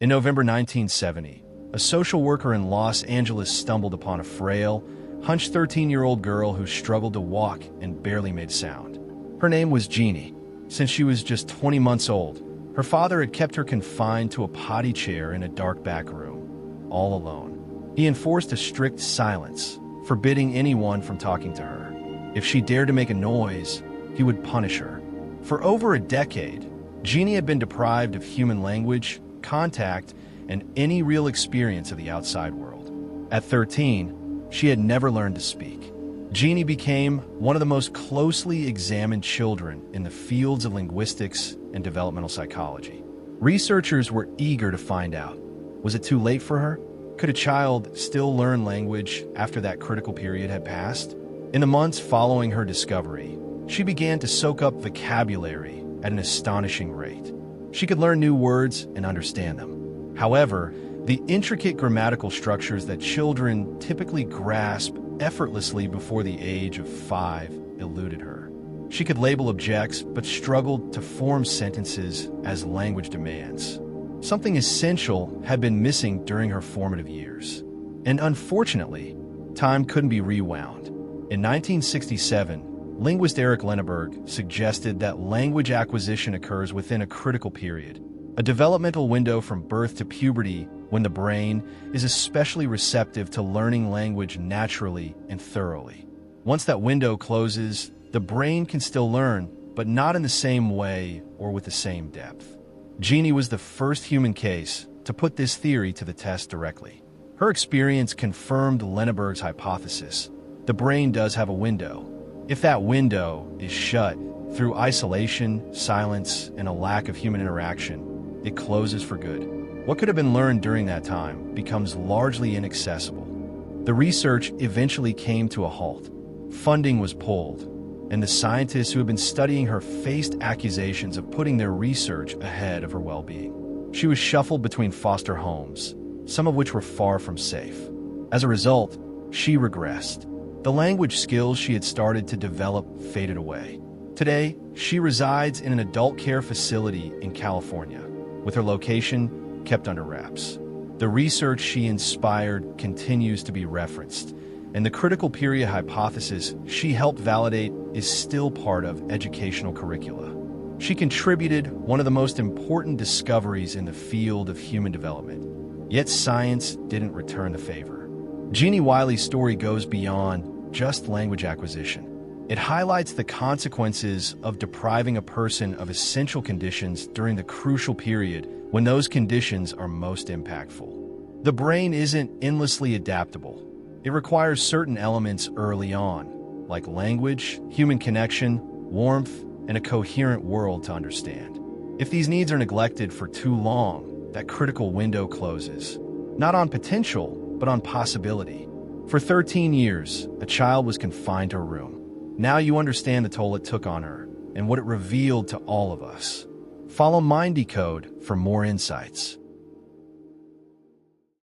In November 1970, a social worker in Los Angeles stumbled upon a frail, hunched 13-year-old girl who struggled to walk and barely made sound. Her name was Jeannie. Since she was just 20 months old, her father had kept her confined to a potty chair in a dark back room, all alone. He enforced a strict silence, forbidding anyone from talking to her. If she dared to make a noise, he would punish her. For over a decade, Jeannie had been deprived of human language, contact, and any real experience of the outside world. At 13, she had never learned to speak. Jeannie became one of the most closely examined children in the fields of linguistics and developmental psychology. Researchers were eager to find out, was it too late for her? Could a child still learn language after that critical period had passed? In the months following her discovery, she began to soak up vocabulary at an astonishing rate. She could learn new words and understand them. However, the intricate grammatical structures that children typically grasp effortlessly before the age of 5 eluded her. She could label objects, but struggled to form sentences as language demands. Something essential had been missing during her formative years. And unfortunately, time couldn't be rewound. In 1967, linguist Eric Lenneberg suggested that language acquisition occurs within a critical period, a developmental window from birth to puberty when the brain is especially receptive to learning language naturally and thoroughly. Once that window closes, the brain can still learn, but not in the same way or with the same depth. Jeannie was the first human case to put this theory to the test directly. Her experience confirmed Lenneberg's hypothesis. The brain does have a window. If that window is shut through isolation, silence, and a lack of human interaction, it closes for good. What could have been learned during that time becomes largely inaccessible. The research eventually came to a halt. Funding was pulled, and the scientists who had been studying her faced accusations of putting their research ahead of her well-being. She was shuffled between foster homes, some of which were far from safe. As a result, she regressed. The language skills she had started to develop faded away. Today, she resides in an adult care facility in California, with her location kept under wraps. The research she inspired continues to be referenced, and the critical period hypothesis she helped validate is still part of educational curricula. She contributed one of the most important discoveries in the field of human development, yet science didn't return the favor. Jeannie Wiley's story goes beyond just language acquisition. It highlights the consequences of depriving a person of essential conditions during the crucial period when those conditions are most impactful. The brain isn't endlessly adaptable. It requires certain elements early on, like language, human connection, warmth, and a coherent world to understand. If these needs are neglected for too long, that critical window closes, not on potential, but on possibility. For 13 years, a child was confined to a room. Now you understand the toll it took on her and what it revealed to all of us. Follow Mind Decode for more insights.